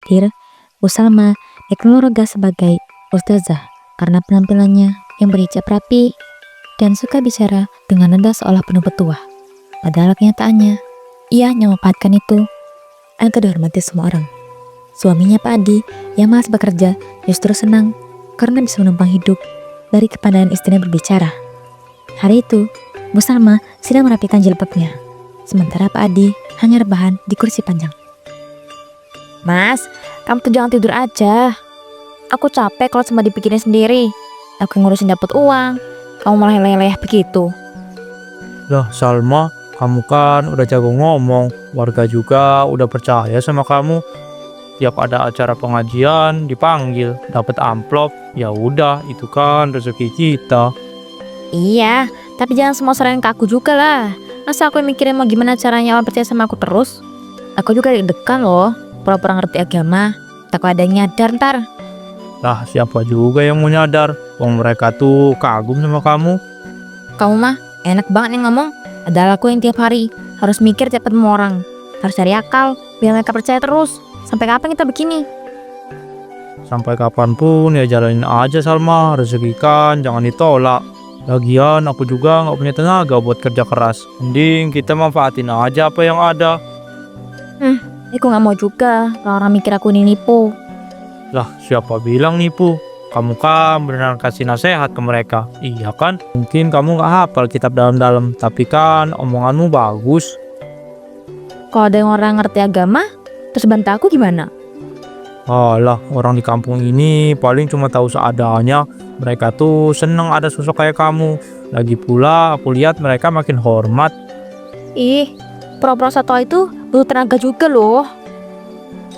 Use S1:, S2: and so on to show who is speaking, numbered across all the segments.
S1: khawatir Bu Salma Teknologa sebagai ustazah karena penampilannya yang berhijab rapi dan suka bicara dengan nada seolah penuh petuah. Padahal kenyataannya, ia hanya memanfaatkan itu agar dihormati semua orang. Suaminya Pak Adi yang malas bekerja justru senang karena bisa menumpang hidup dari kepandaian istrinya berbicara. Hari itu, Bu Salma sedang merapikan jilbabnya, sementara Pak Adi hanya rebahan di kursi panjang.
S2: Mas, kamu tuh jangan tidur aja. Aku capek kalau cuma dipikirin sendiri. Aku yang ngurusin dapat uang, kamu malah leleh begitu.
S3: Lah Salma, kamu kan udah jago ngomong, warga juga udah percaya sama kamu. Tiap ada acara pengajian dipanggil, dapat amplop, ya udah itu kan rezeki kita.
S2: Iya, tapi jangan semua serahin ke aku juga lah. Masa aku yang mikirin mau gimana caranya orang percaya sama aku terus? Aku juga deg-degan loh, pura-pura ngerti agama, takut ada yang nyadar ntar.
S3: Lah siapa juga yang mau nyadar, wong mereka tuh kagum sama kamu.
S2: Kamu mah enak banget yang ngomong. Padahal aku yang tiap hari harus mikir tiap ketemu orang, harus cari akal biar mereka percaya terus. Sampai kapan kita begini?
S3: Sampai kapanpun ya jalanin aja Salma, rezeki kan jangan ditolak. Lagian aku juga gak punya tenaga buat kerja keras. Mending kita manfaatin aja apa yang ada.
S2: Aku gak mau juga kalau orang mikir aku ini nipu.
S3: Lah siapa bilang nipu? Kamu kan beneran kasih nasihat ke mereka. Iya kan? Mungkin kamu gak hafal kitab dalam-dalam, tapi kan omonganmu bagus.
S2: Kalau ada yang orang ngerti agama, terus bantu aku gimana?
S3: Alah, orang di kampung ini paling cuma tahu seadanya. Mereka tuh seneng ada sosok kayak kamu. Lagi pula aku lihat mereka makin hormat.
S2: Ih, pura-pura satu itu butuh tenaga juga loh.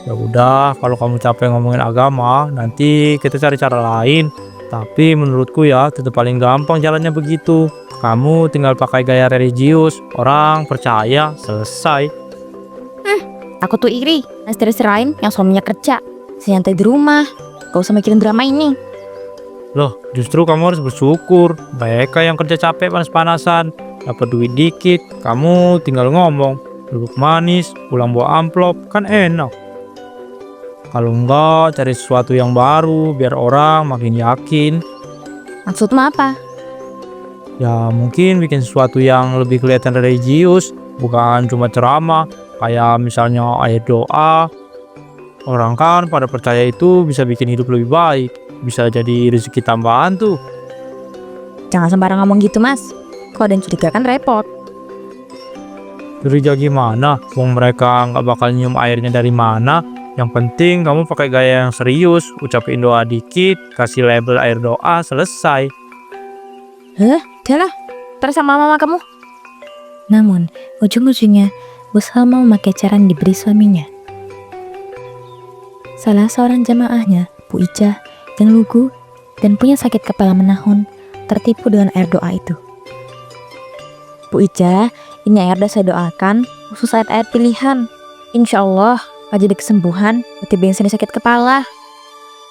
S3: Ya udah, kalau kamu capek ngomongin agama, nanti kita cari cara lain. Tapi menurutku ya, tetap paling gampang jalannya begitu. Kamu tinggal pakai gaya religius, orang percaya, selesai.
S2: Aku tuh iri, istri lain yang suaminya kerja, santai di rumah, gak usah mikirin drama ini.
S3: Loh, justru kamu harus bersyukur. Mereka yang kerja capek panas-panasan, dapat duit dikit, kamu tinggal ngomong, duduk manis, pulang bawa amplop, kan enak. Kalau enggak, cari sesuatu yang baru biar orang makin yakin.
S2: Maksudmu apa?
S3: Ya mungkin bikin sesuatu yang lebih kelihatan religius, bukan cuma ceramah, kayak misalnya ayat doa. Orang kan pada percaya itu bisa bikin hidup lebih baik, bisa jadi rezeki tambahan tuh.
S2: Jangan sembarang ngomong gitu mas, kalau ada yang curiga kan repot.
S3: Curiga gimana? Wong mereka nggak bakal nyium airnya dari mana. Yang penting kamu pakai gaya yang serius, ucapin doa dikit, kasih label air doa, selesai.
S2: Udah lah, terus sama mama kamu.
S1: Namun, ujung-ujungnya Bu Salma memakai cara yang diberi suaminya. Salah seorang jamaahnya, Bu Ijah, yang lugu dan punya sakit kepala menahun, tertipu dengan air doa itu.
S2: Bu Ijah, ini air udah saya doakan, khusus air pilihan. Insya Allah, akan jadi kesembuhan, berarti bensin sakit kepala.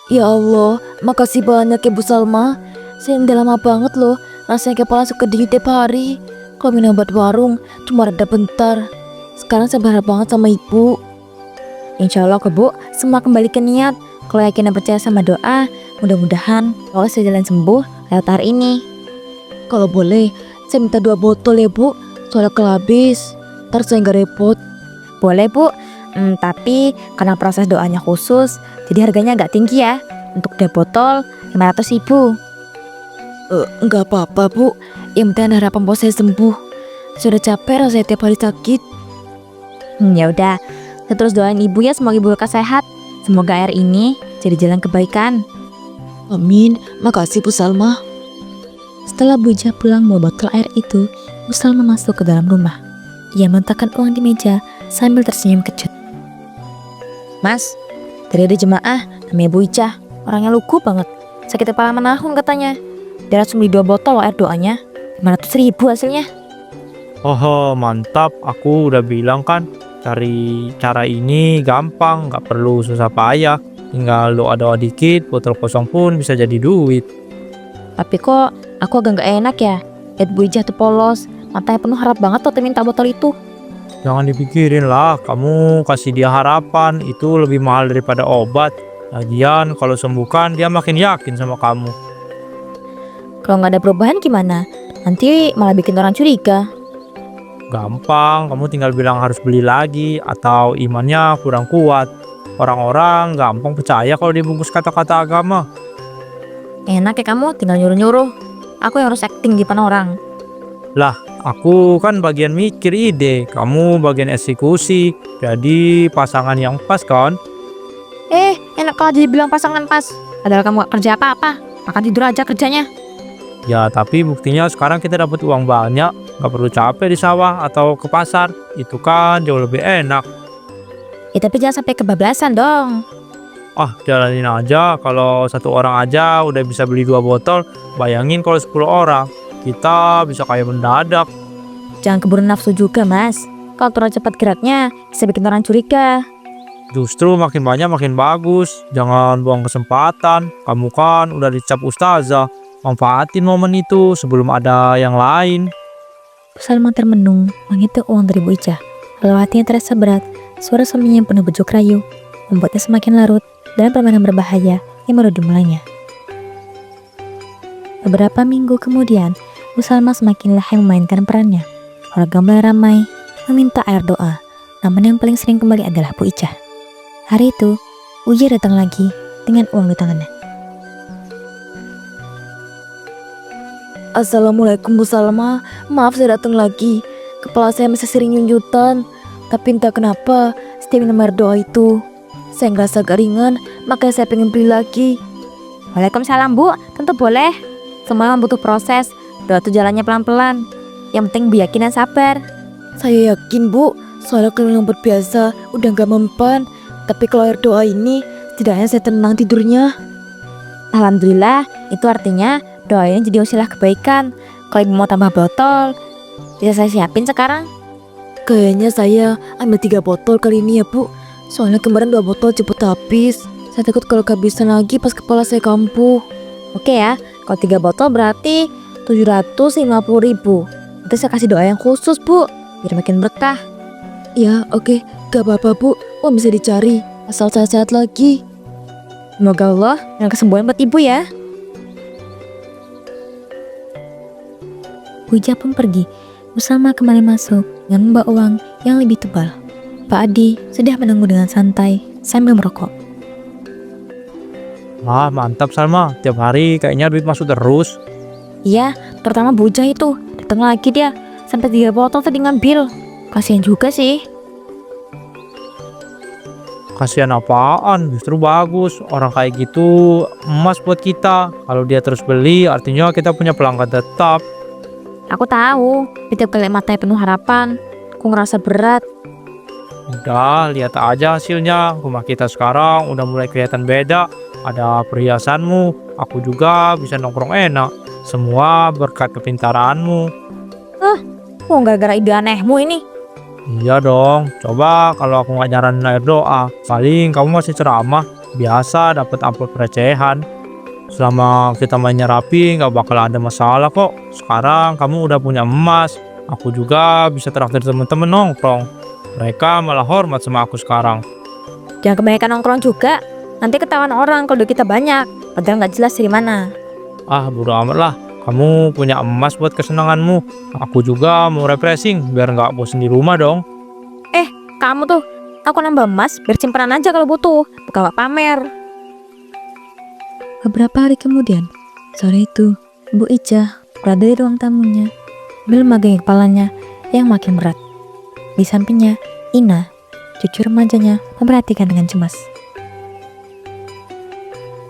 S2: Ya Allah, makasih banyak ya Bu Salma. Saya udah lama banget loh, rasanya kepala suka digigit tiap hari. Kalau minum obat warung, cuma reda bentar. Sekarang saya berharap banget sama ibu. Insya Allah kok Bu, semua kembali ke niat. Kalau yakin dan percaya sama doa, mudah-mudahan kalau saya jalan sembuh lewat hari ini. Kalau boleh, saya minta 2 botol ya Bu, soalnya kelabis. Ntar saya nggak repot. Boleh Bu, tapi karena proses doanya khusus, jadi harganya agak tinggi ya. Untuk 2 botol 500.000. Nggak apa-apa Bu, yang penting ada harapan bahwa saya sembuh. Sudah capek rasanya tiap hari sakit. Ya udah, saya terus doain ibu ya, semoga ibu lekas sehat. Semoga air ini jadi jalan kebaikan.
S1: Amin, makasih Bu Salma. Setelah Bu Ijah pulang membawa botol air itu, Bu Salma masuk ke dalam rumah. Ia meletakkan uang di meja sambil tersenyum kecut.
S2: Mas, tadi ada jemaah namanya Bu Ijah, orangnya lugu banget, sakit kepala menahun katanya. Dia langsung beli 2 botol loh air doanya, 500.000 hasilnya.
S3: Oh mantap, aku udah bilang kan, cari cara ini gampang, nggak perlu susah payah. Tinggal doa-doa dikit, botol kosong pun bisa jadi duit.
S2: Tapi kok aku agak gak enak ya, lihat Bu Ijah tuh polos, matanya penuh harap banget tuh minta botol itu.
S3: Jangan dipikirin lah, kamu kasih dia harapan itu lebih mahal daripada obat. Lagian kalau sembuhkan dia makin yakin sama kamu.
S2: Kalau nggak ada perubahan gimana? Nanti malah bikin orang curiga.
S3: Gampang, kamu tinggal bilang harus beli lagi atau imannya kurang kuat. Orang-orang gampang percaya kalau dibungkus kata-kata agama.
S2: Enak ya kamu tinggal nyuruh-nyuruh. Aku yang harus acting di depan orang.
S3: Aku kan bagian mikir ide, kamu bagian eksekusi. Jadi pasangan yang pas kan?
S2: Enak kalau jadi bilang pasangan pas. Padahal kamu gak kerja apa-apa. Makan tidur aja kerjanya.
S3: Ya tapi buktinya sekarang kita dapat uang banyak. Gak perlu capek di sawah atau ke pasar. Itu kan jauh lebih enak.
S2: Tapi jangan sampai kebablasan dong.
S3: Jalanin aja. Kalau satu orang aja udah bisa beli 2 botol. Bayangin kalau 10 orang. Kita bisa kaya mendadak.
S2: Jangan keburu nafsu juga mas. Kalau terlalu cepat geraknya bisa bikin orang curiga.
S3: Justru makin banyak makin bagus. Jangan buang kesempatan. Kamu kan udah dicap ustazah. Manfaatin momen itu sebelum ada yang lain.
S1: Bu Salma termenung menghitung uang dari Bu Ica. Lalu hatinya terasa berat. Suara suaminya yang penuh bujuk rayu membuatnya semakin larut dalam permainan berbahaya yang baru dimulainya. Beberapa minggu kemudian, Bu Salma semakin lahir memainkan perannya. Warga mulai ramai meminta air doa. Namun yang paling sering kembali adalah Bu Ica. Hari itu, Uji datang lagi dengan uang di tangannya.
S2: Assalamualaikum Bu Salma. Maaf saya datang lagi. Kepala saya masih sering nyunjutan. Tapi entah kenapa setiap minum air doa itu saya ngerasa garingan. Makanya saya pengen beli lagi. Waalaikumsalam Bu. Tentu boleh. Semua butuh proses. Doa itu jalannya pelan-pelan. Yang penting yakin dan sabar. Saya yakin Bu. Soalnya kalau yang berbiasa udah gak mempan. Tapi kalau air doa ini setidaknya saya tenang tidurnya. Alhamdulillah. Itu artinya doa ini jadi wasilah kebaikan. Kalau ibu mau tambah botol, bisa saya siapin sekarang. Kayaknya saya ambil 3 botol kali ini ya Bu. Soalnya kemarin 2 botol cepet habis. Saya takut kalau kehabisan lagi pas kepala saya kampuh. Oke ya, kalau 3 botol berarti 750.000. Nanti saya kasih doa yang khusus Bu, biar makin berkah. Ya oke, gak apa-apa Bu. Uang bisa dicari, asal saya sehat lagi. Semoga Allah yang kesembuhan buat ibu ya.
S1: Bu Ica pun pergi. Bu Salma kembali masuk dengan membawa uang yang lebih tebal. Pak Adi sudah menunggu dengan santai sambil merokok.
S3: Mantap Salma. Tiap hari kayaknya duit masuk terus.
S2: Iya, terutama Bu Ica itu. Datang lagi dia, sampai 3 botol tadi ngambil. Kasihan juga sih.
S3: Kasihan apaan? Justru bagus. Orang kayak gitu emas buat kita. Kalau dia terus beli artinya kita punya pelanggan tetap.
S2: Aku tahu, setiap kali matanya penuh harapan, aku ngerasa berat.
S3: Udah, lihat aja hasilnya. Rumah kita sekarang udah mulai kelihatan beda. Ada perhiasanmu. Aku juga bisa nongkrong enak. Semua berkat kepintaranmu.
S2: Gara-gara ide anehmu ini.
S3: Iya dong. Coba kalau aku nggak nyaranin air doa, paling kamu masih ceramah. Biasa dapat amplop recehan. Selama kita mainnya rapi, nggak bakal ada masalah kok. Sekarang kamu udah punya emas. Aku juga bisa traktir temen-temen nongkrong. Mereka malah hormat sama aku sekarang.
S2: Jangan kebanyakan nongkrong juga. Nanti ketahuan orang kalau duit kita banyak. Padahal nggak jelas dari mana.
S3: Bodo amat lah. Kamu punya emas buat kesenanganmu. Aku juga mau refreshing biar nggak bosan di rumah dong.
S2: Kamu tuh, aku nambah emas biar simpanan aja kalau butuh. Bukan buat pamer.
S1: Beberapa hari kemudian, sore itu, Bu Ica berada di ruang tamunya sambil memegangi kepalanya yang makin berat. Di sampingnya, Ina, cucu remajanya, memperhatikan dengan cemas.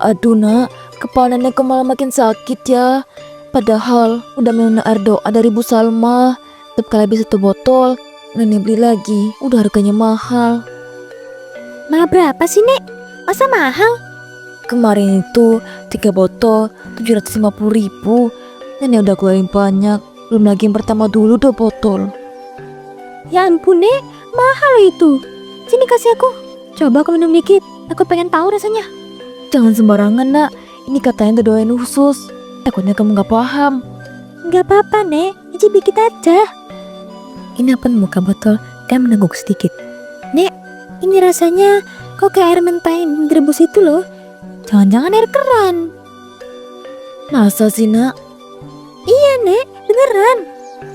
S2: Aduh nak, kepala nenek kok malah makin sakit ya. Padahal udah minum air doa dari Bu Salma. Setiap kali habis 1 botol, nenek beli lagi. Udah harganya mahal. Mahal berapa sih Nek? Masa mahal? Kemarin itu 3 botol 750.000. Nenek udah keluarin banyak. Belum lagi yang pertama dulu 2 botol. Ya ampun Nek, mahal itu. Sini kasih aku. Coba aku minum dikit. Aku pengen tahu rasanya. Jangan sembarangan nak. Ini katanya ada doain khusus. Takutnya kamu gak paham. Gak apa-apa Nek, icip dikit aja.
S1: Ina pun membuka botol dan meneguk sedikit. Nek, ini rasanya kok kayak air mentah yang direbus itu loh. Jangan-jangan air keran.
S2: Masa sih, Nak?
S1: Iya, Nek, beneran.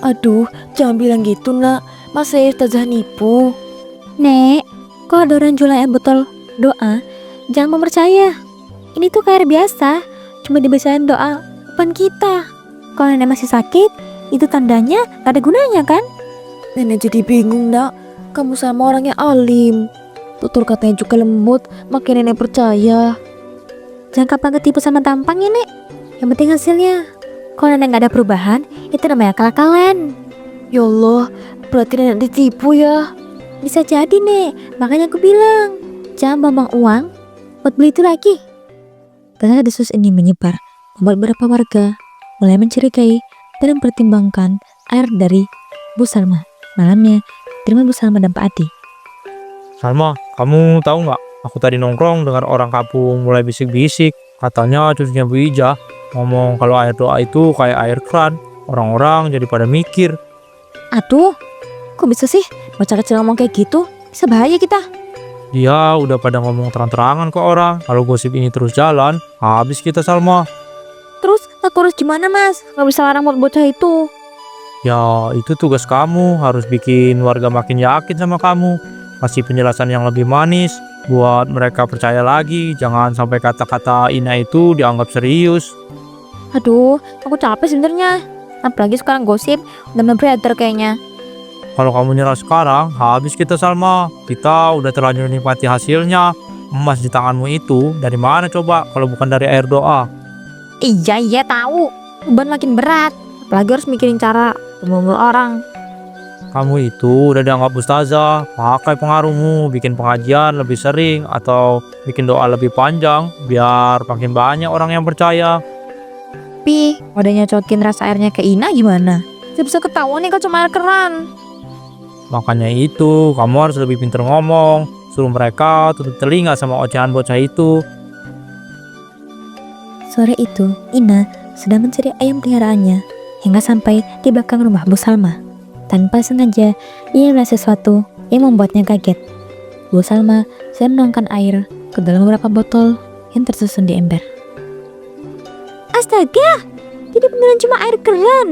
S2: Aduh, jangan bilang gitu, Nak. Masa ya Ustazah nipu?
S1: Nek, kalau ada orang jualan air botol doa, jangan mau percaya. Ini tuh kayak air biasa, cuma dibiasain doa depan kita. Kalau nenek masih sakit, itu tandanya gak ada gunanya kan?
S2: Nenek jadi bingung, Nak. Kamu sama orangnya alim. Tutur katanya juga lembut, makin nenek percaya.
S1: Jangan kapan ketipu sama tampang ya, Nek. Yang penting hasilnya. Kalau nenek gak ada perubahan, itu namanya akal-akalan.
S2: Ya Allah, berarti nenek ditipu ya.
S1: Bisa jadi, Nek. Makanya aku bilang, jangan buang uang buat beli itu lagi. Karena desus ini menyebar, membuat beberapa warga mulai mencurigai dan mempertimbangkan air dari Bu Salma. Malamnya, terima Bu Salma dan Pak Adi.
S3: Salma, kamu tahu nggak? Aku tadi nongkrong dengar orang kampung mulai bisik-bisik. Katanya cucunya Bu Ija ngomong kalau air doa itu kayak air keran. Orang-orang jadi pada mikir.
S2: Aduh, kok bisa sih bocah kecil ngomong kayak gitu? Bisa bahaya kita.
S3: Dia udah pada ngomong terang-terangan ke orang. Kalau gosip ini terus jalan, habis kita Salma.
S2: Terus aku harus gimana, Mas? Gak bisa larang buat bocah itu.
S3: Ya, itu tugas kamu. Harus bikin warga makin yakin sama kamu. Kasih penjelasan yang lebih manis buat mereka percaya lagi. Jangan sampai kata-kata Ina itu dianggap serius.
S2: Aduh, aku capek sebenarnya. Apalagi sekarang gosip udah beredar kayaknya.
S3: Kalau kamu nyerah sekarang, habis kita Salma. Kita udah terlanjur nikmati hasilnya. Emas di tanganmu itu dari mana coba kalau bukan dari air doa?
S2: Iya tahu. Beban makin berat. Apalagi harus mikirin cara memulur orang.
S3: Kamu itu udah dianggap ustazah. Pakai pengaruhmu, bikin pengajian lebih sering atau bikin doa lebih panjang biar makin banyak orang yang percaya.
S2: Tapi udah nyocokin rasa airnya ke Ina gimana? Bisa ketahuan nih kalau cuma air keran.
S3: Makanya itu, kamu harus lebih pintar ngomong. Suruh mereka tutup telinga sama ocehan bocah itu.
S1: Sore itu, Ina sedang mencari ayam peliharaannya hingga sampai di belakang rumah Bu Salma. Tanpa sengaja, ia melihat sesuatu yang membuatnya kaget. Bu Salma sedang menuangkan air ke dalam beberapa botol yang tersusun di ember. Astaga, jadi beneran cuma air keran.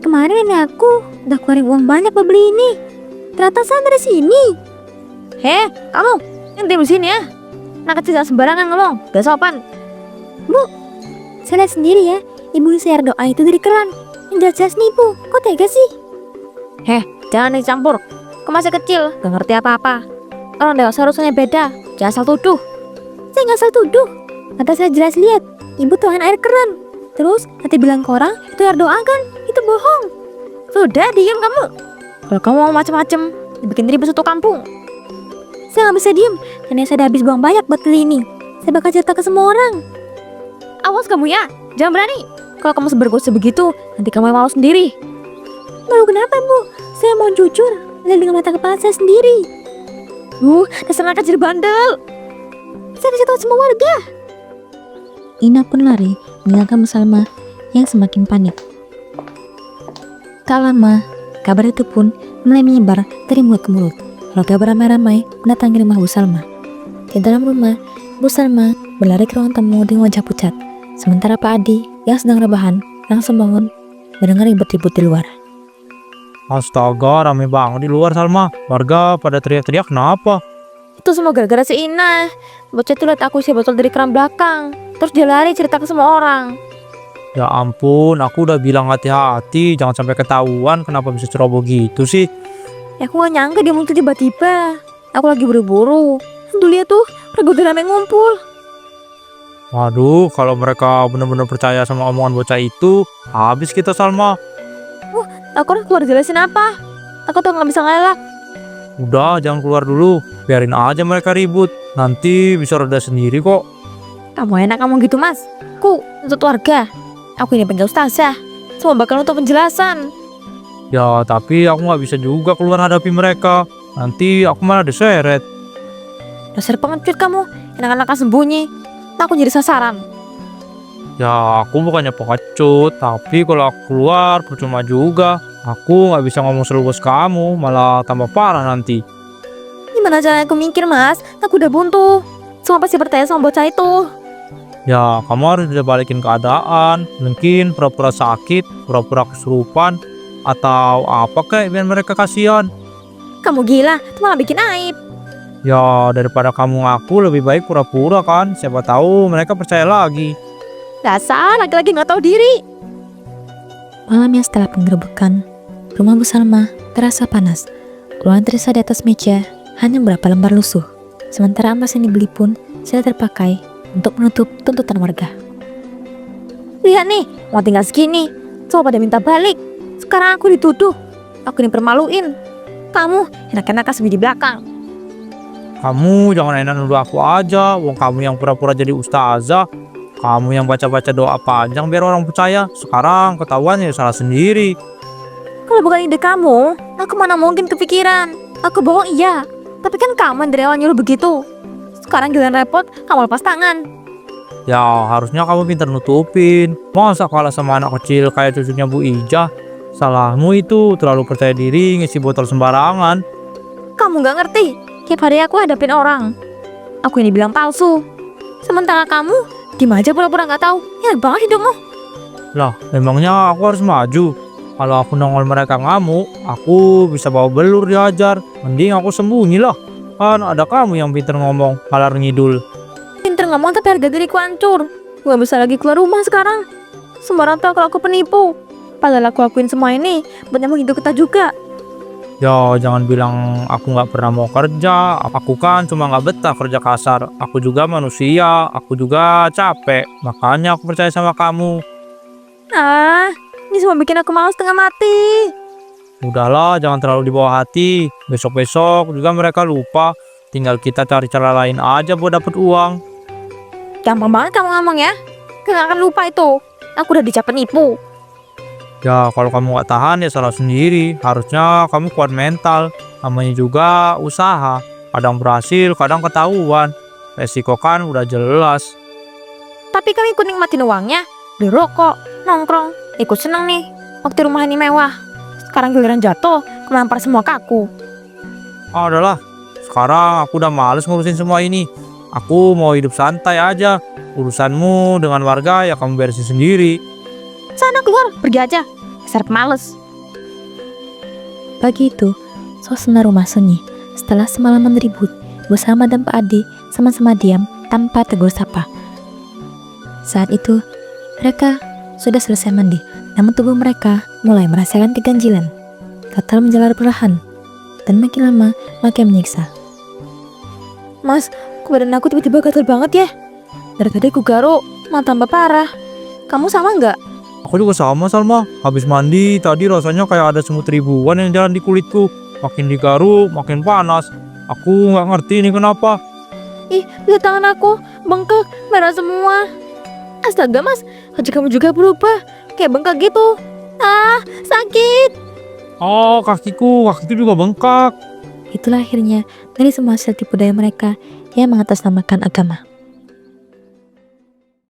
S1: Kemarin nenek aku udah keluarin uang banyak buat beli ini. Ternyata sana dari sini.
S2: Heh, kamu yang di sini ya. Anak kecil jangan sembarangan ngomong, gak sopan.
S1: Bu, saya lihat sendiri ya, ibu isi air doa itu dari keran. Yang jelas-jelas nipu, kok tega sih?
S2: Heh, jangan dicampur. Kamu masih kecil, gak ngerti apa-apa. Orang dewasa urusannya beda, jangan asal tuduh.
S1: Saya nggak asal tuduh. Kata saya jelas lihat, ibu tuangin air keran. Terus nanti bilang ke orang itu air doa kan? Itu bohong.
S2: Sudah, diam kamu. Kalau kamu mau macem-macem, dibikin ribut satu kampung.
S1: Saya nggak bisa diem, karena saya udah habis buang banyak buat beli ini. Saya bakal cerita ke semua orang.
S2: Awas kamu ya, jangan berani. Kalau kamu bergosip begitu, nanti kamu yang malu sendiri.
S1: Malu kenapa, Bu? Saya mau jujur, lihat dengan mata kepala saya sendiri.
S2: Dasar anak kecil bandel.
S1: Saya kasih tahu semua warga. Ina pun lari meninggalkan Bu Salma yang semakin panik. Tak lama, kabar itu pun mulai menyebar dari mulut ke mulut. Warga beramai-ramai mendatangi rumah Bu Salma. Di dalam rumah, Bu Salma berlari ke ruang tamu dengan wajah pucat. Sementara Pak Adi yang sedang rebahan langsung bangun mendengar ribut-ribut di luar.
S3: Astaga, rame banget di luar Salma. Warga pada teriak-teriak kenapa?
S2: Itu semua gara-gara si Ina. Bocah itu lihat aku isi botol dari keran belakang. Terus dia lari cerita ke semua orang.
S3: Ya ampun, aku udah bilang hati-hati, jangan sampai ketahuan. Kenapa bisa ceroboh gitu sih?
S2: Ya aku gak nyangka dia muncul tiba-tiba. Aku lagi buru-buru. Tuh lihat tuh, mereka udah rame ngumpul.
S3: Waduh, kalau mereka benar-benar percaya sama omongan bocah itu, habis kita Salma.
S2: Aku harus keluar jelasin apa? Aku tuh gak bisa ngelak.
S3: Udah, jangan keluar dulu. Biarin aja mereka ribut. Nanti bisa reda sendiri kok.
S2: Kamu enak kamu gitu mas. Aku untuk warga. Aku ini pengen ustazah. Semua bakal untuk penjelasan.
S3: Ya, tapi aku nggak bisa juga keluar hadapi mereka. Nanti aku malah diseret.
S2: Dasar pengecut kamu. Enak-enak sembunyi. Aku jadi sasaran.
S3: Ya, aku bukannya pengecut. Tapi kalau aku keluar, percuma juga. Aku nggak bisa ngomong seluas kamu, malah tambah parah nanti.
S2: Gimana caranya aku mikir, Mas? Aku udah buntu. Semua pasti percaya sama bocah itu.
S3: Ya, kamu harus bisa balikin keadaan. Mungkin pura-pura sakit, pura-pura kesurupan, atau apa kayak biar mereka kasihan.
S2: Kamu gila, itu malah bikin aib.
S3: Ya, daripada kamu ngaku lebih baik pura-pura kan. Siapa tahu mereka percaya lagi.
S2: Dasar laki-laki nggak tahu diri.
S1: Malamnya setelah penggerebekan, rumah Bu Salma terasa panas. Ruangan Teresa di atas meja hanya beberapa lembar lusuh. Sementara ampas yang dibeli pun sudah terpakai untuk menutup tuntutan warga.
S2: Lihat nih, mau tinggal segini. Coba pada minta balik. Sekarang aku dituduh. Aku dipermaluin. Kamu enak-enak kasih di belakang.
S3: Kamu jangan enak nuduh aku aja. Wong kamu yang pura-pura jadi ustazah. Kamu yang baca-baca doa panjang biar orang percaya. Sekarang ketahuan ya salah sendiri.
S2: Kalau bukan ide kamu, aku mana mungkin kepikiran. Aku bohong iya, tapi kan kamu yang dari awal nyuruh begitu. Sekarang giliran repot, kamu lepas tangan.
S3: Ya harusnya kamu pintar nutupin. Masa kalah sama anak kecil kayak cucunya Bu Ija? Salahmu itu terlalu percaya diri ngisi botol sembarangan.
S2: Kamu gak ngerti, tiap hari aku hadapin orang. Aku ini bilang palsu. Sementara kamu, diem aja pura-pura gak tahu. Enak banget hidupmu.
S3: Lah memangnya aku harus maju? Kalau aku nongol mereka ngamuk, aku bisa bawa belur diajar. Mending aku sembunyi lah. Kan ada kamu yang pintar ngomong, halar ngidul.
S2: Pinter ngomong tapi harga diriku hancur. Gue gak bisa lagi keluar rumah sekarang. Semua orang tahu kalau aku penipu. Padahal aku lakuin semua ini buat nyambung hidup kita juga.
S3: Ya jangan bilang aku nggak pernah mau kerja. Aku kan cuma nggak betah kerja kasar. Aku juga manusia, aku juga capek. Makanya aku percaya sama kamu.
S2: Ah, ini semua bikin aku malas setengah mati.
S3: Udahlah, jangan terlalu dibawa hati. Besok-besok juga mereka lupa. Tinggal kita cari cara lain aja buat dapet uang.
S2: Gampang banget kamu ngomong ya. Gak akan lupa itu. Aku udah dicap penipu.
S3: Ya kalau kamu nggak tahan ya salah sendiri. Harusnya kamu kuat mental. Namanya juga usaha. Kadang berhasil, kadang ketahuan. Resiko kan udah jelas.
S2: Tapi kami ikut nikmatin uangnya. Beli rokok, nongkrong. Ikut seneng nih. Waktu rumah ini mewah. Sekarang giliran jatuh, kelampar semua ke aku.
S3: Adalah, sekarang aku udah males ngurusin semua ini. Aku mau hidup santai aja. Urusanmu dengan warga ya kamu beresin sendiri.
S2: Sana keluar, pergi aja. Dasar pemales.
S1: Pagi itu, suasana rumah sunyi. Setelah semalaman ribut, Bu Salma dan Pak Adi sama-sama diam tanpa tegur sapa. Saat itu, mereka sudah selesai mandi, namun tubuh mereka mulai merasakan keganjilan. Gatal menjalar perlahan, dan makin lama makin menyiksa.
S2: Mas, badan aku tiba-tiba gatal banget ya. Dari tadi aku garuk, malah tambah parah. Kamu sama nggak?
S3: Aku juga sama Salma. Habis mandi tadi rasanya kayak ada semut ribuan yang jalan di kulitku. Makin digaruk, makin panas. Aku nggak ngerti ini kenapa.
S2: Ih, lihat tangan aku, bengkak, merah semua. Astaga mas, wajah kamu juga berubah, kayak bengkak gitu. Ah, sakit.
S3: Oh, kakiku juga bengkak.
S1: Itulah akhirnya dari semua hasil tipu daya mereka yang mengatasnamakan agama.